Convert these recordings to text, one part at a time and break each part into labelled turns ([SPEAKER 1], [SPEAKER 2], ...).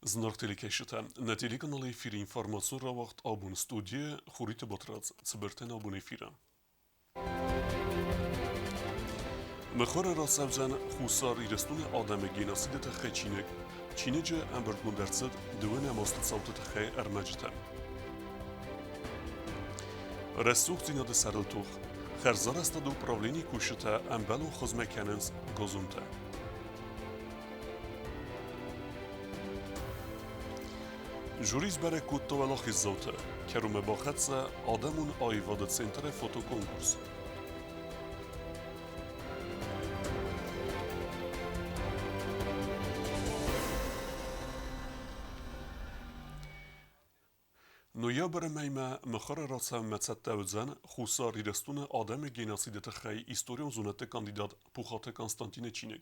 [SPEAKER 1] Զնորհ на телеканале эфире информацион равахт абун студия Хурит Батрац цбертен абун эфира. Мехора расавзан хусар ирестун адам геносидет хачинек чинеже амбергундерцет дуэне мост саутет хай армаджта. Ресурсина де сарлтух харзараста до управление кушета амбалу хозмеканенс гозунта. جوریز برای کود و لاخی زوته که رو مباخت آدمون آیواد سنتر فوتو کنکورس. نویابر میمه مخار راسم متصد دوزن خوصاری رستون آدم گیناسیدت خی ایستوریون زونت کاندیدات پوخات کنستانتین چینگ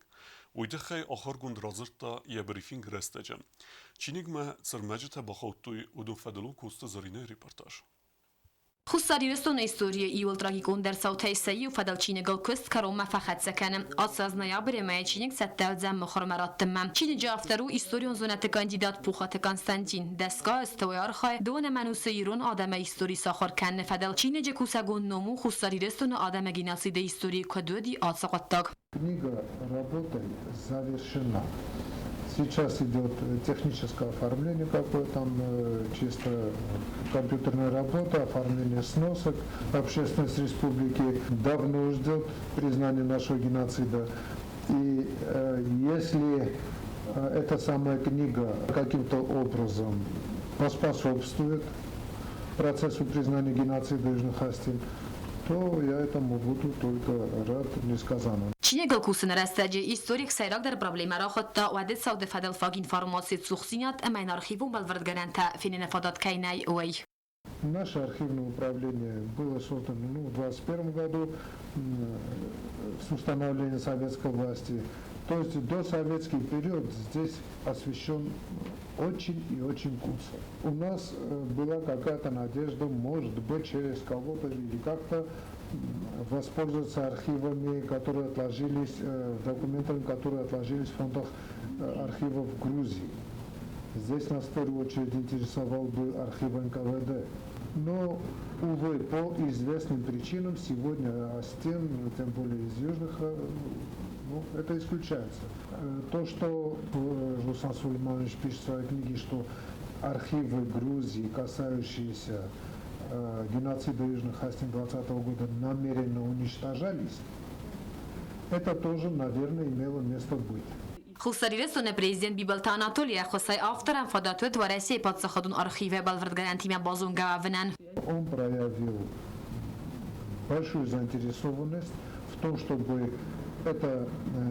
[SPEAKER 1] ویده خی آخر گوند رازر تا یه بریفینگ رستجم چینگ ما سرمجت باخوتوی ودون فدلو کوست زرینه ریپورتاج
[SPEAKER 2] خصاری رستون استوریه ایول تراژیکون در صوت سعی و فدال چینگل کست کارم فقط سکنم آساز نیابر مای چینگ ست زم مخرمرات تمام چین جافترو استوریون زونت کاندیدات پوخات کنستانتین دستگاه استویار خای دون منوس ایران آدم استوری ساخر کن فدال چین جکوسگون نمو خصاری رستون آدم گیناسیده استوری کدودی آسقطاق.
[SPEAKER 3] Книга работает завершена. Сейчас идет техническое оформление, какое там чисто компьютерная работа, оформление сносок. Общественность республики давно ждет признания нашего геноцида. И если эта самая книга каким-то образом поспособствует процессу признания геноцида Южных Остин, то я этому буду только рад несказанно.
[SPEAKER 2] چینگل کوسن رستجی استوریک سیراک در پروبلم را خود تا وعده سود فدل فاگ інформації سوخسینات امین архивум балвардгаран та финина фадат кайнай ой.
[SPEAKER 3] Наше архивное управление было создано в 2021 году с установлением советской власти. То есть до советский период здесь освещен очень и очень куцо. У нас была какая-то надежда, может быть, через кого-то или как-то воспользоваться архивами, которые отложились, документами, которые отложились в фондах архивов Грузии. Здесь нас в первую очередь интересовал бы архив НКВД. Но, увы, по известным причинам сегодня Остин, тем более из южных, это исключается. То, что Руслан Сулейманович пишет в своей книге, что архивы Грузии, касающиеся геноцида Южных Остин 2020 года, намеренно уничтожались, это тоже, наверное, имело место быть.
[SPEAKER 2] خصاری رسون پرزیدنت بیبلت آناتولیا خصای آفترم فداتوت و رئیس پادشاهدون آرخیو بالوردگران تیم بازونگا ونن.
[SPEAKER 3] Он проявил большую заинтересованность в том, чтобы эта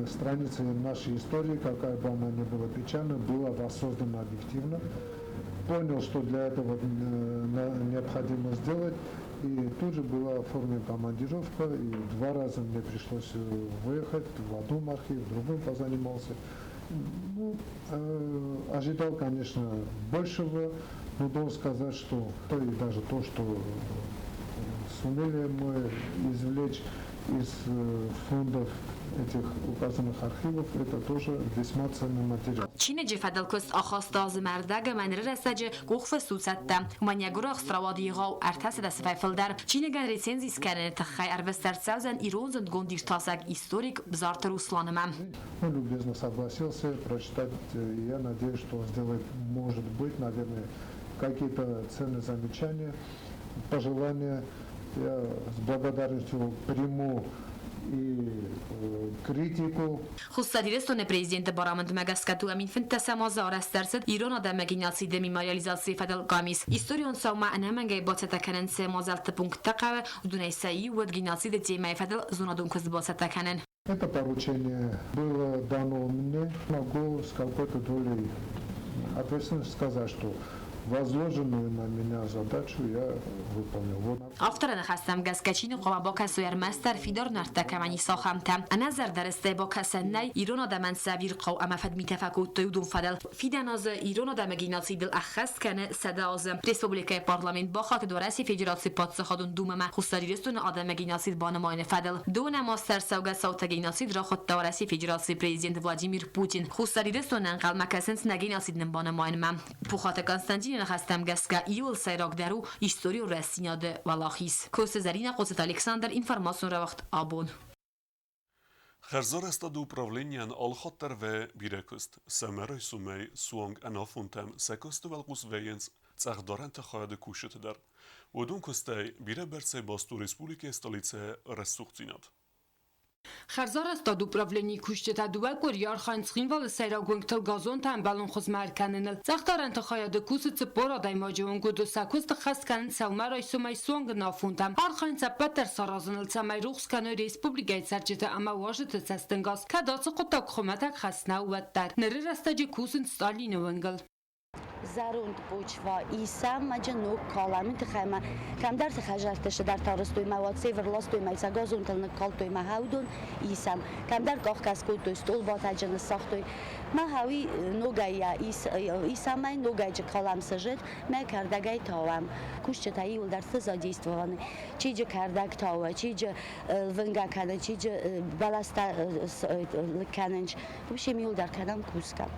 [SPEAKER 3] страница нашей истории, какая бы она ни была печальна, была воссоздана объективно. Понял, что для этого необходимо сделать, и тут же была оформлена командировка, и 2 раза мне пришлось выехать, в одном архиве, в другом позанимался. Ожидал, конечно, большего, но должен сказать, что то и даже то, что сумели мы извлечь из фондов этих указанных архивов, это тоже весьма ценный материал.
[SPEAKER 2] چین جفدل کست آخاست از مردگ منر رسج گوخف سوسته و من یگور اخستروادی غاو ارتس دست فیفل در چین گن ریسنزی سکنن تخی اربستر سوزن ایرون زند گندیر تاسک هیستوریک بزارت روسلانم.
[SPEAKER 3] Он любезно согласился прочитать, я надеюсь, что он сделает, может быть, наверное, какие-то ценные замечания, пожелания. Я с благодарностью приму и критику.
[SPEAKER 2] خصوصی رسون پرزیدنت برآمد مگسکتو امین فنت سمازار استرسد ایران آدم مگیناسی دمی مایالیزاسی فدل قامیس هیستوریون سوما انه منگی بات تکنن سمازل تپونک تقوه ودونه سعی ودگیناسی دتیمای فدل زونادون کز بات تکنن.
[SPEAKER 3] Это поручение было дано мне. Могу с какой-то долей ответственности сказать, что возложенную на меня задачу я выполнил. Вот.
[SPEAKER 2] Автора нахастам газкачین قوابا کسویر مستر فیدار نرتکمانی ساخمتم. انا زر درسته با کسنای ایران آدمان سویر قو اما فد میتفکوت تیودون فدل فیدن از ایران آدم گیناسی دل اخست کنه صدا از رسپوبلیکای پارلمان با خاک دوراسی فدراسی پادس خودون دوم ما خستاری رستون آدم گیناسی بانماین فدل دو ماستر سوگا صوت گیناسی را خود دوراسی فدراسی پرزیدنت ولادیمیر پوتین خستاری رستون انقل مکسنس نگیناسی دن بانماین ما پوخات کنستانتین نخستم گسکا ایول سیراک درو هیستوری و رسیناد ولاخیس کوس زرین قدرت الکساندر інформацію равахт абон.
[SPEAKER 1] Херзар استاد управління Алхаттар в Бірекуст, Семерой Сумей, Суанг Анафунтем, Секосту Велкус Веєнс, Цехдорен Техаяде Кушетедер. Одун Костей, Біре Берцей Басту Республіки столице Ресухцінат.
[SPEAKER 4] خرزار استاد управління کشته دوباره کوریار خانسخین وال سیراگونگتل گازون تام بالون خوز مرکننل زختار انتخایاد کوس تپور آدای ماجون گودو سکوست خست کنن سلمرای سومی سونگ نافوندم هر خان سپتر سرازنل سمی روخس کنه ریسپوبلیکای سرچته اما واجد تستنگاز که داست قطع خمتک خست نوود در نره رستاجی کوسن ستالین ونگل
[SPEAKER 5] زاروند پوچوا ایسا مجنوب کالامین تخیما کم در تخجرتش در تارستوی مواد سیور لاستوی میسا گازون تلن کالتوی مهاودون ایسام کم در کاخ کسکوتوی ستول با تجن ساختوی مهاوی نوگایا ایسا من نوگای ج کالام سجد ما کردگای تاوام کوشت تایول در سزادیستوانه چی ج کردگ تاوه چی ج ونگا کنه چی ج بالاستا کننج بشه میول در کنم کوسکم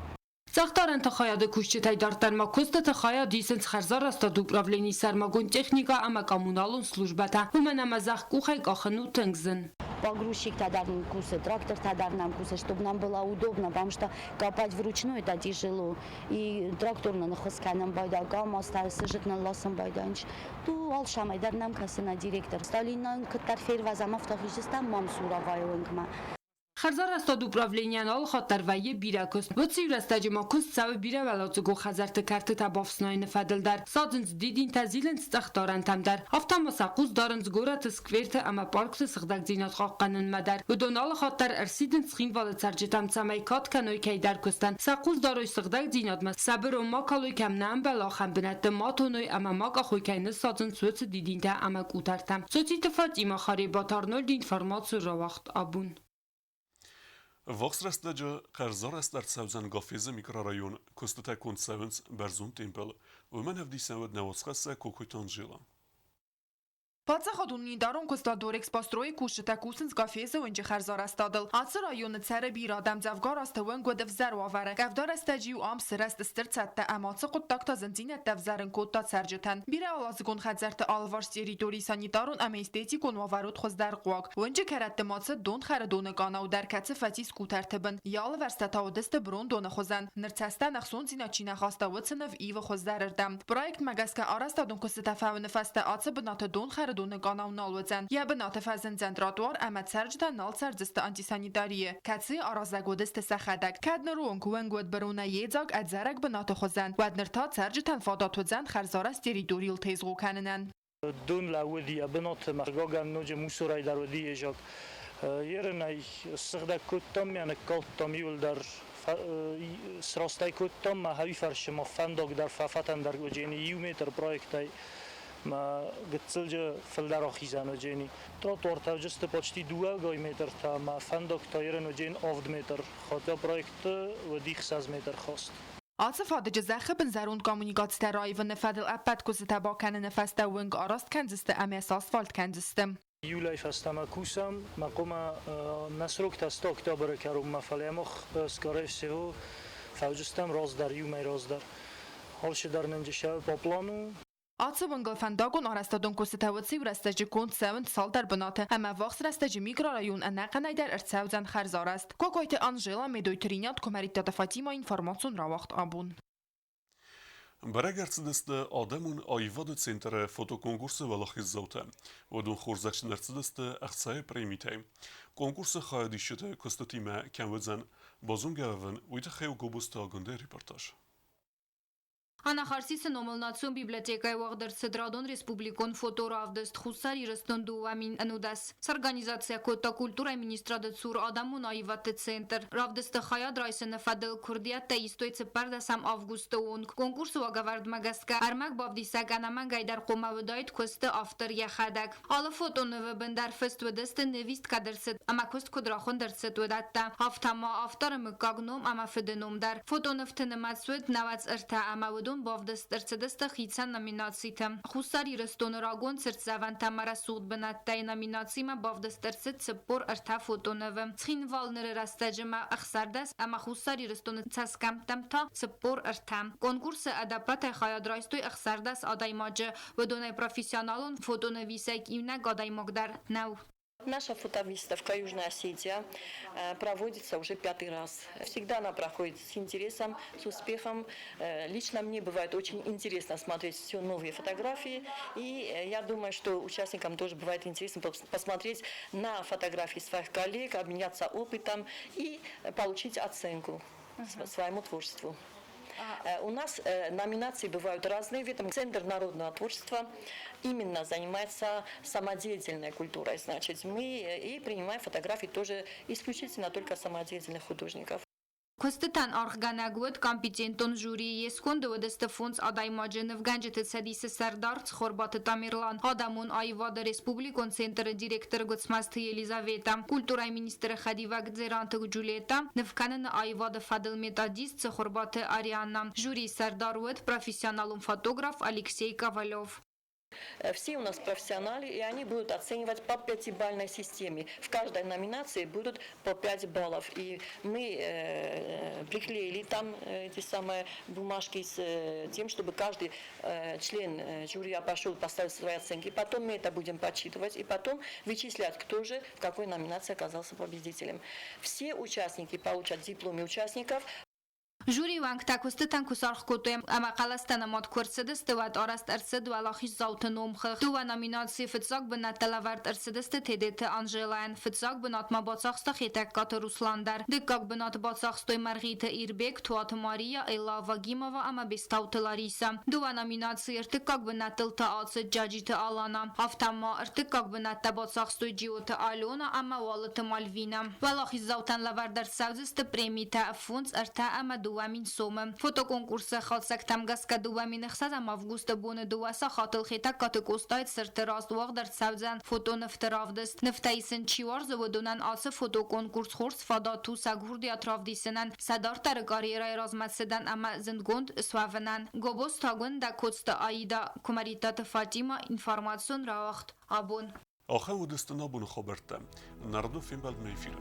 [SPEAKER 4] زختار انتخایاد کشته دارتن ما کست تخایاد دیسنس خرزار استاد управління سرماگون تکنیکا اما کامونالون службата ومن اما زخ кухай кахану тынгзен.
[SPEAKER 5] Погрузчик тогда нам кусает, трактор тогда нам кусает, чтобы нам было удобно, потому что копать вручную это тяжело. И трактор на хосканом байда, гамма сажать на лосом байданч. Ту алшамай дар нам касына директор. Сталинан катарфер вазамов тахишистан мам суравайленгма.
[SPEAKER 4] خرزار استاد управління نال خاطر و یه بیرکست و سی رستاج ما کست سو بیره ولات گو خزرت کرت تبافسنای نفدل در سادنز دیدین تزیلن استخدارن تم در هفته ما سقوز دارنز گورت سکویرت اما پارکت سخدک زینات خاقنن مدر و دونال خاطر ارسیدن سخین والت سرجتم سمی کات کنوی که در کستن سقوز داروی سخدک زینات ما صبر و ما کالوی کم نم بلا خم بنت ما تونوی اما ما خوی که نه سادن سوت دیدین تا اما کوترتم سوتی تفات ایما خاری با تارنول دین فرمات سو وقت آبون
[SPEAKER 1] Вокс растаджа Херзар استار سوزن گافیز میکرارایون کستتا کند سونس برزون تیمپل و من هفدی سود نواسخه کوکویتان جیلا.
[SPEAKER 6] Падза ходунни дарон коста дорекс построи кушта кусенс гафезе унче херзар астадыл. Ацыр районы царе бир адам завгар астывын гөдев зәрвавары. Гавдар астаджиу ам сыраст стырцатта амацы куттакта зынзинет тавзарын котта царжетан. Бире алазгун хадзарты алварс территории санитарун ам эстетикун ваварут хоздар қуак. Унче кератты мацы дон харадоны ганау дар кацы фатис кутартыбын. Ял верстата одесты брон доны хозан. Нырцаста нахсон зиначина хаста вцынов ива хоздарырдам. Проект магаска арастадун костата фавны фаста ацы бынаты дон харад دون قانون نالوزن یا بنات فزن زندراتوار امد سرجتا نال سرجست آنتیسانیداریه کتسی آرازگودست سخدک کدن رون کوونگود برونه یزاگ ادزرگ بنات خوزن ودنر تا سرجتا فاداتو زن خرزارست تریتوریل تیزغو کننن
[SPEAKER 7] دون لاودی بنات مرگاگن نوج موسورای درودی ایجاد یرنای سخدک کتام یعنی کالتام یول در سراستای کتام ما هایی فرش ما فندق در فافتن در گوجینی یو متر پرویکتای ما قتلج فلدر آخیزان و جینی تروتوار توجست پشتی دو متر تا ما فندق تایرن و جین 7 متر خاطر پروژه و دیخ 6 متر خواست.
[SPEAKER 6] آتف فادج زخه بن زرون کامونیکات ترای و نفدل اپد کوز تبا کنه نفسته ونگ آراست کنزسته ام اساسفالت کنزسته.
[SPEAKER 7] یولای فستم کوسم مقام مسروک تستا اکتبر کروم مفعلمخ سکاره سو فوجستم راز در یومی راز در حالش در ننجشه پاپلانو
[SPEAKER 6] آتس ونگل فنداگون آرستادون کستاوتسی و رستاجی کند 7 سال در بناته اما وقت رستاجی میکرارایون انقنای در ارتساوزن خرزار است. کوکایت آنژلا میدویترینات کمریت فاطیما اینفورماسیون را وقت آبون.
[SPEAKER 1] برگردست آدمون آیواد سنتر فوتوکنکورس ولاخیز زوته و دون خورزش نرسدست اخصای پریمیته. کنکورس خواهدی شده کستتیمه کم وزن بازون گوون ویت خیو گوبوست آگنده ریپورتاج.
[SPEAKER 2] Անախարսիսը նոմլնացում բիբլիոտեկայի վաղդր սդրադոն ռեսպուբլիկոն ֆոտորավդեստ խուսար իրստոն դուվամին ընուդաս։ Սարգանիզացիա կոտա կուլտուրա մինիստրադը ծուր ադամուն այվատը ցենտր։ Ravdestը խայադ ռայսը նֆադել քուրդիատը իստոյցը պարդասամ ավգուստը ունկ։ Կոնկուրսը վագավարդ մագասկա արմակ բավդիսակ անաման գայդար խոմավդայդ քոստը ավտր յախադակ։ Ալը ֆոտոնը բնդար ֆեստվդստը նևիստ կադրսը ամակոստ կոդրախոն դրսը տուդատա։ Ավտամա ավտարը մկագնում ամաֆդնում դար։ Ֆոտոնովթը նմացուդ նավաց ըրթա ամավդում Բավդստը խիցան նոմինացիթը։ Խուսար իրստոնը ռագոն ծրծավան տամարա սուղդ բնատտայ նոմինացիմը բավդստերցը ծպոր ըրթա ֆոտոնովը։ Ցխինվալները ռաստաջմա ախսարդաս ամա խուսար իրստոնը ցասկամ տամթա ծպոր ըրթա։ Կոնկուրսը ադապատ է խայադրայստոյ ախսարդաս ադայմաջը վդոնայ պրոֆեսիոնալон фотоновисек имна годай могдар нау.
[SPEAKER 8] Наша фотовыставка «Южная Осетия» проводится уже 5-й раз. Всегда она проходит с интересом, с успехом. Лично мне бывает очень интересно смотреть все новые фотографии. И я думаю, что участникам тоже бывает интересно посмотреть на фотографии своих коллег, обменяться опытом и получить оценку своему творчеству. У нас номинации бывают разные. В этом Центр народного творчества именно занимается самодеятельной культурой. Значит, мы и принимаем фотографии тоже исключительно только самодеятельных художников.
[SPEAKER 2] Костетан архганагвот компетентон жюри есконд вдесте фонс адаймадженов ганджете цадисе сардар цхорбаты Тамирлан адамун айвада республикон центр директор гоцмасты Елизавета культура министра Хадивак Дзеранты Джулета невканен айвада Фадыл методист цхорбаты Арианна жюри сардарвот профессионалум фотограф Алексей Ковалев.
[SPEAKER 8] Все у нас профессионалы, и они будут оценивать по 5-бальной системе. В каждой номинации будут по 5 баллов. И мы приклеили там эти самые бумажки с тем, чтобы каждый член жюри пошел, поставил свои оценки. Потом мы это будем подсчитывать и потом вычислять, кто же в какой номинации оказался победителем. Все участники получат дипломы участников.
[SPEAKER 2] Жюри ванг такусты танкусарх кутуем ама қаластана мод курсыдысты вад араст арсыд валахи заутыном хых. Тува номинации фитзак бинат талавард арсыдысты тедеті Анжелайн. Фитзак бинат мабацахста хитак каты Русландар. Диккак бинат бацахстой Маргита Ирбек, Туат Мария, Элла Вагимова ама бестауты Лариса. Дува номинации артыккак бинат тылта ацы Джаджиты Алана. Автама артыккак бинат табацахстой Джиоты Алена ама валыты Мальвина. Валахи заутан лавардар саудысты премита фунц арта ама دوامین سوم فوتوکنکورس خالصک تمگسک دوامین خزم августа بونه دواسا خاطل خیتا کاتکوستایت سرت راست واق در سوزن فوتو نفترافدست نفتایسن چیوارز و دونن آس فوتوکنکورس خورس فادا تو سگوردی اطرافدیسنن صدار ترکاری رای رازمت سدن اما زندگوند سوافنن گوبوس تاگون دا کتست آیدا کماریتات فاتیما انفارماسیون راوخت آبون
[SPEAKER 1] آخه ودستنا بون خبرتم نردو فیلم بلد میفیلم